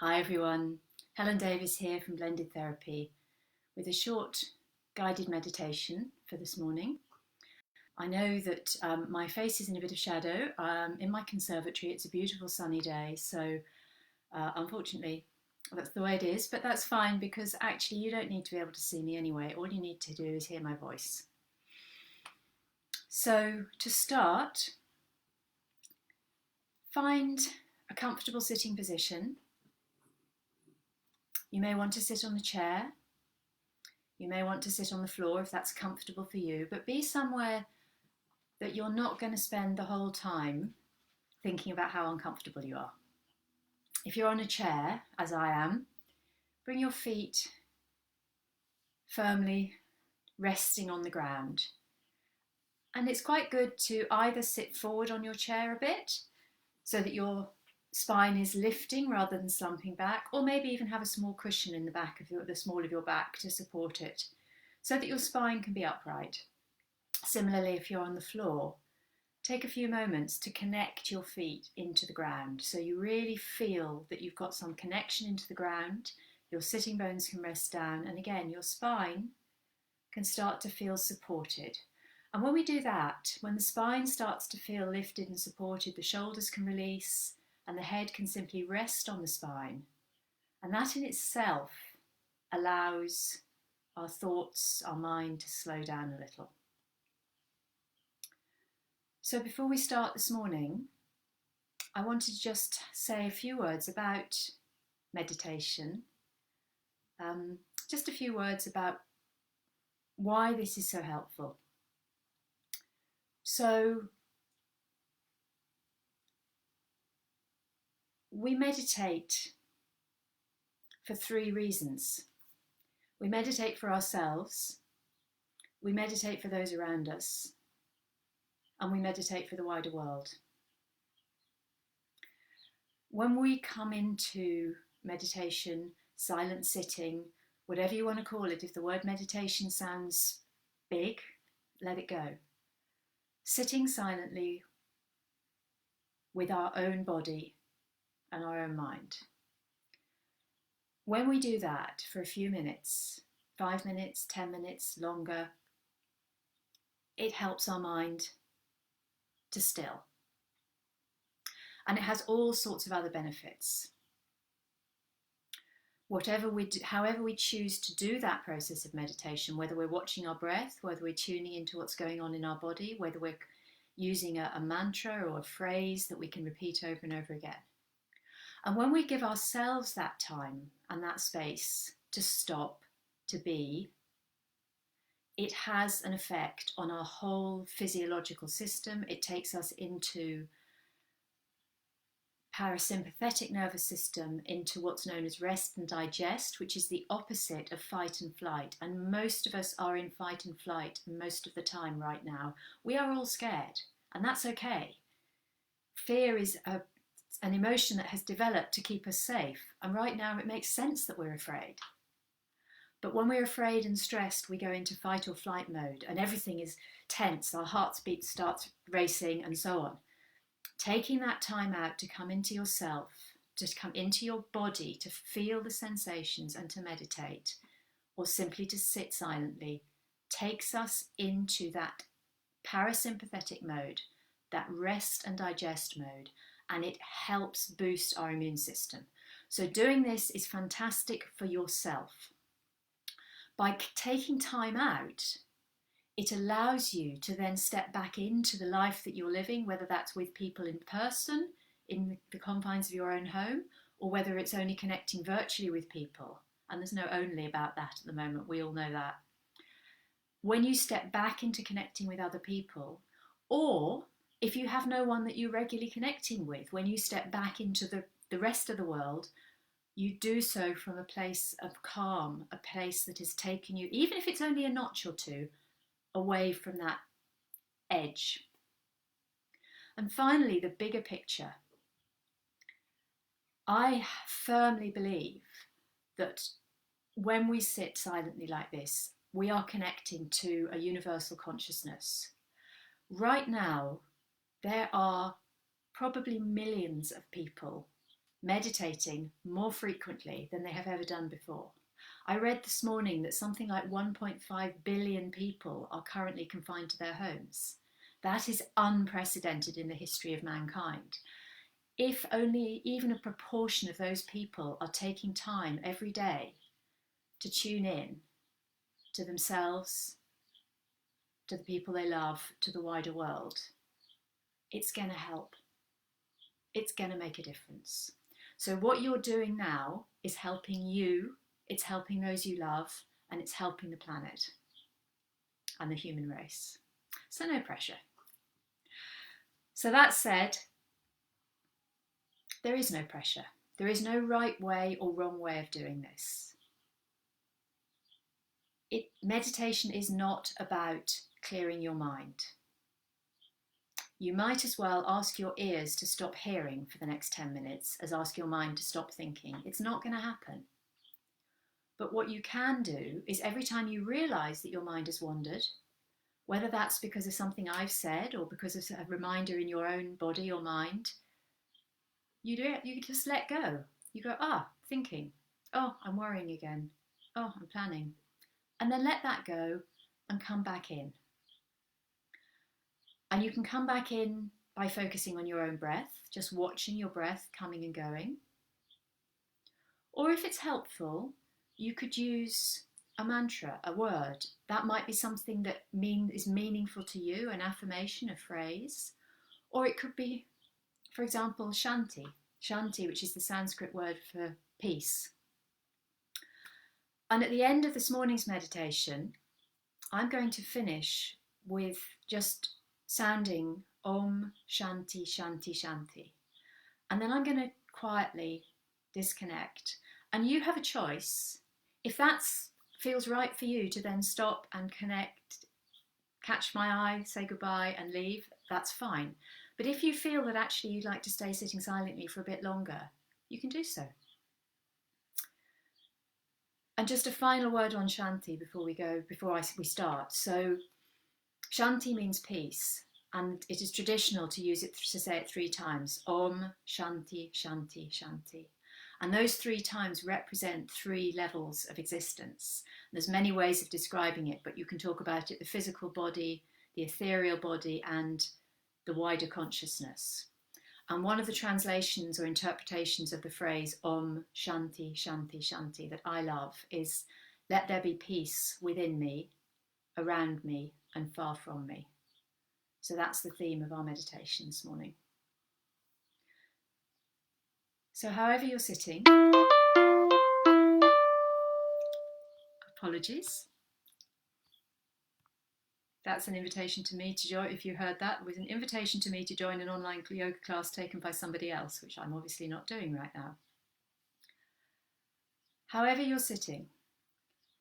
Hi everyone, Helen Davis here from Blended Therapy with a short guided meditation for this morning. I know that my face is in a bit of shadow. In my conservatory, it's a beautiful sunny day, so unfortunately that's the way it is, but that's fine because actually you don't need to be able to see me anyway. All you need to do is hear my voice. So to start, find a comfortable sitting position. You may want to sit on a chair. You may want to sit on the floor if that's comfortable for you, but be somewhere that you're not going to spend the whole time thinking about how uncomfortable you are. If you're on a chair, as I am, bring your feet firmly resting on the ground. And it's quite good to either sit forward on your chair a bit so that your spine is lifting rather than slumping back, or maybe even have a small cushion in the back of the small of your back to support it so that your spine can be upright. Similarly, if you're on the floor, take a few moments to connect your feet into the ground so you really feel that you've got some connection into the ground, your sitting bones can rest down, and again your spine can start to feel supported. And when we do that, when the spine starts to feel lifted and supported, the shoulders can release and the head can simply rest on the spine. And that in itself allows our thoughts, our mind to slow down a little. So before we start this morning, I wanted to just say a few words about meditation. Just a few words about why this is so helpful. So we meditate for three reasons. We meditate for ourselves, we meditate for those around us, and we meditate for the wider world. When we come into meditation, silent sitting, whatever you want to call it, if the word meditation sounds big, let it go. Sitting silently with our own body and our own mind. When we do that for a few minutes, 5 minutes, 10 minutes, longer, it helps our mind to still. And it has all sorts of other benefits. However we choose to do that process of meditation, whether we're watching our breath, whether we're tuning into what's going on in our body, whether we're using a mantra or a phrase that we can repeat over and over again. And when we give ourselves that time and that space to stop, to be, it has an effect on our whole physiological system. It takes us into parasympathetic nervous system, into what's known as rest and digest, which is the opposite of fight and flight. And most of us are in fight and flight most of the time right now. We are all scared, and that's okay. Fear is an emotion that has developed to keep us safe, and right now it makes sense that we're afraid. But when we're afraid and stressed, we go into fight or flight mode and everything is tense, our heartbeat starts racing and so on. Taking that time out to come into yourself, to come into your body, to feel the sensations and to meditate, or simply to sit silently, takes us into that parasympathetic mode, that rest and digest mode, and it helps boost our immune system. So doing this is fantastic for yourself. By taking time out, it allows you to then step back into the life that you're living, whether that's with people in person, in the confines of your own home, or whether it's only connecting virtually with people. And there's no only about that at the moment, we all know that. When you step back into connecting with other people, or if you have no one that you're regularly connecting with, when you step back into the rest of the world, you do so from a place of calm, a place that has taken you, even if it's only a notch or two, away from that edge. And finally, the bigger picture. I firmly believe that when we sit silently like this, we are connecting to a universal consciousness. Right now, there are probably millions of people meditating more frequently than they have ever done before. I read this morning that something like 1.5 billion people are currently confined to their homes. That is unprecedented in the history of mankind. If only even a proportion of those people are taking time every day to tune in to themselves, to the people they love, to the wider world, it's going to help. It's going to make a difference. So what you're doing now is helping you, it's helping those you love, and it's helping the planet and the human race. So no pressure. So that said, there is no pressure. There is no right way or wrong way of doing this. Meditation is not about clearing your mind. You might as well ask your ears to stop hearing for the next 10 minutes as ask your mind to stop thinking. It's not going to happen. But what you can do is every time you realise that your mind has wandered, whether that's because of something I've said or because of a reminder in your own body or mind, you just let go. You go, thinking. Oh, I'm worrying again. Oh, I'm planning. And then let that go and come back in. And you can come back in by focusing on your own breath, just watching your breath coming and going. Or if it's helpful, you could use a mantra, a word. That might be something that is meaningful to you, an affirmation, a phrase. Or it could be, for example, shanti. Shanti, which is the Sanskrit word for peace. And at the end of this morning's meditation, I'm going to finish with just sounding Om Shanti Shanti Shanti. And then I'm going to quietly disconnect. And you have a choice. If that feels right for you to then stop and connect, catch my eye, say goodbye and leave, that's fine. But if you feel that actually you'd like to stay sitting silently for a bit longer, you can do so. And just a final word on Shanti before we start. So Shanti means peace, and it is traditional to say it 3 times. Om Shanti Shanti Shanti. And those 3 times represent 3 levels of existence. There's many ways of describing it, but you can talk about it: the physical body, the ethereal body, and the wider consciousness. And one of the translations or interpretations of the phrase Om Shanti Shanti Shanti that I love is, let there be peace within me, around me, and far from me. So that's the theme of our meditation this morning. So however you're sitting, apologies. That's an invitation to me to join. If you heard that, it was an invitation to me to join an online yoga class taken by somebody else, which I'm obviously not doing right now. However you're sitting,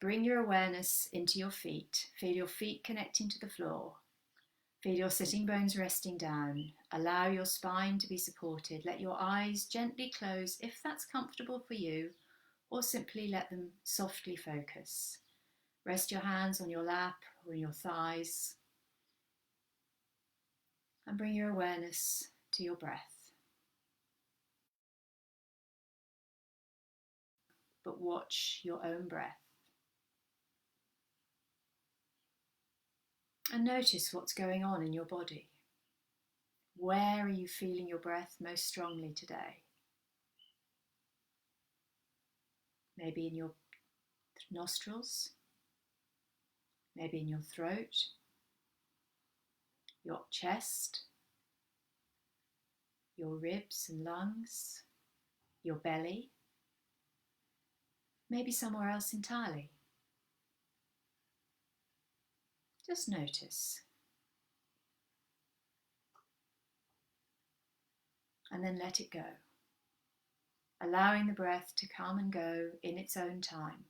bring your awareness into your feet. Feel your feet connecting to the floor. Feel your sitting bones resting down. Allow your spine to be supported. Let your eyes gently close if that's comfortable for you, or simply let them softly focus. Rest your hands on your lap or in your thighs, and bring your awareness to your breath. But watch your own breath. And notice what's going on in your body. Where are you feeling your breath most strongly today? Maybe in your nostrils, maybe in your throat, your chest, your ribs and lungs, your belly, maybe somewhere else entirely. Just notice. And then let it go, allowing the breath to come and go in its own time.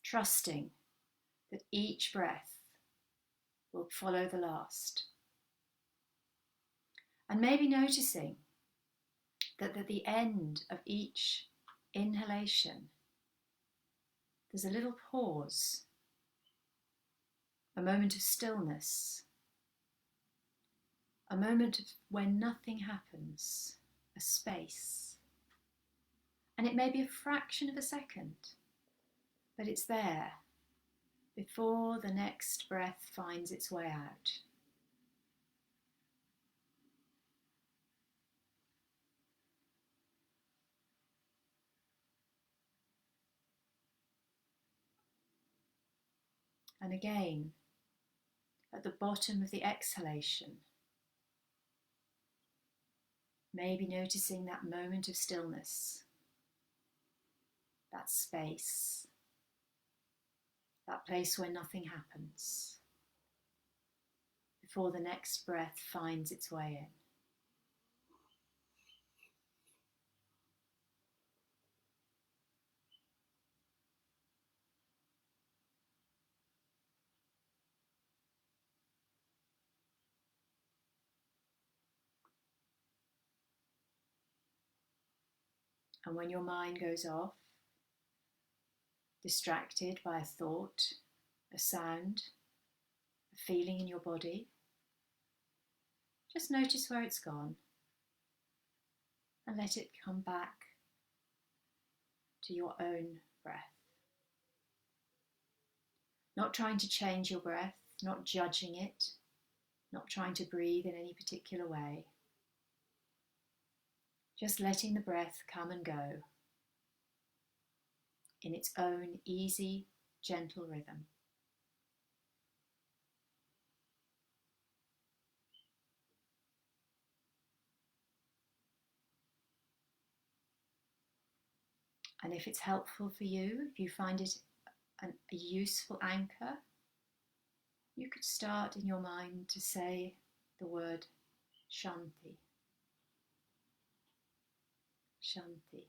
Trusting that each breath will follow the last. And maybe noticing that at the end of each inhalation, there's a little pause a moment of stillness, a moment when nothing happens, a space. And it may be a fraction of a second, but it's there before the next breath finds its way out. And again, at the bottom of the exhalation, maybe noticing that moment of stillness, that space, that place where nothing happens, before the next breath finds its way in. And when your mind goes off, distracted by a thought, a sound, a feeling in your body, just notice where it's gone and let it come back to your own breath. Not trying to change your breath, not judging it, not trying to breathe in any particular way. Just letting the breath come and go in its own easy, gentle rhythm. And if it's helpful for you, if you find it a useful anchor, you could start in your mind to say the word shanti, shanti,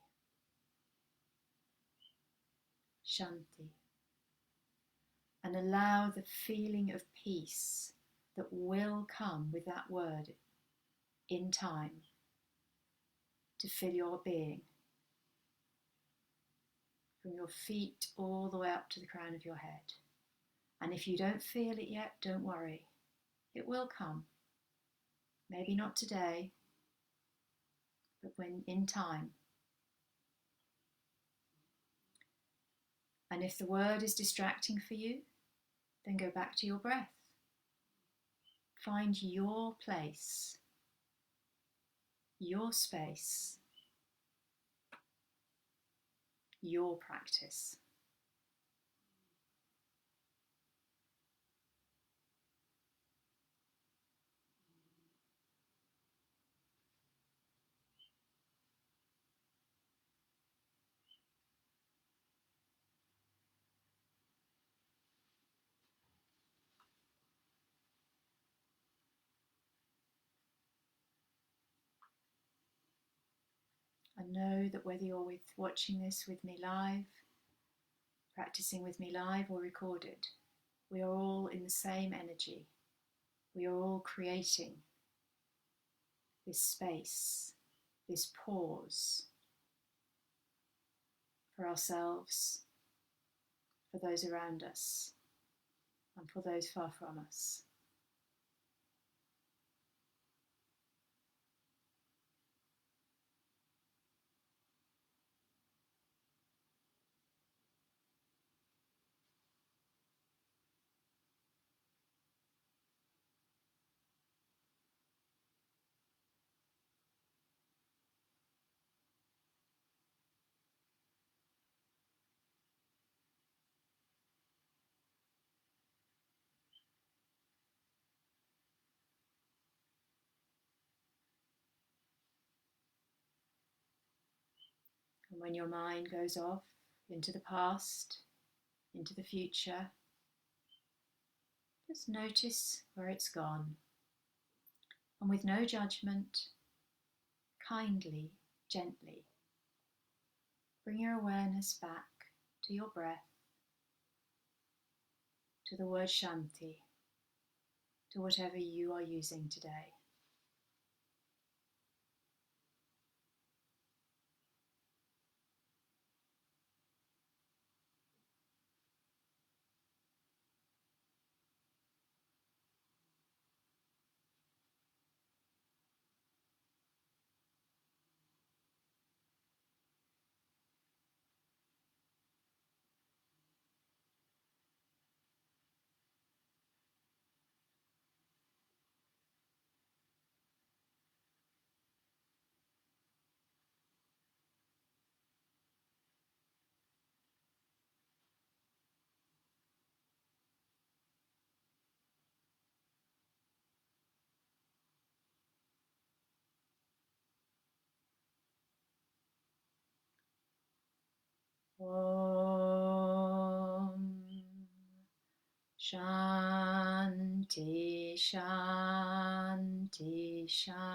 shanti, and allow the feeling of peace that will come with that word in time to fill your being, from your feet all the way up to the crown of your head. And if you don't feel it yet, don't worry. It will come. Maybe not today, but when in time. And if the word is distracting for you, then go back to your breath. Find your place, your space, your practice. And know that whether you're watching this with me live, practicing with me live or recorded, we are all in the same energy. We are all creating this space, this pause for ourselves, for those around us, and for those far from us. And when your mind goes off into the past, into the future, just notice where it's gone. And with no judgment, kindly, gently, bring your awareness back to your breath, to the word shanti, to whatever you are using today. Shanti, Shanti, Shanti.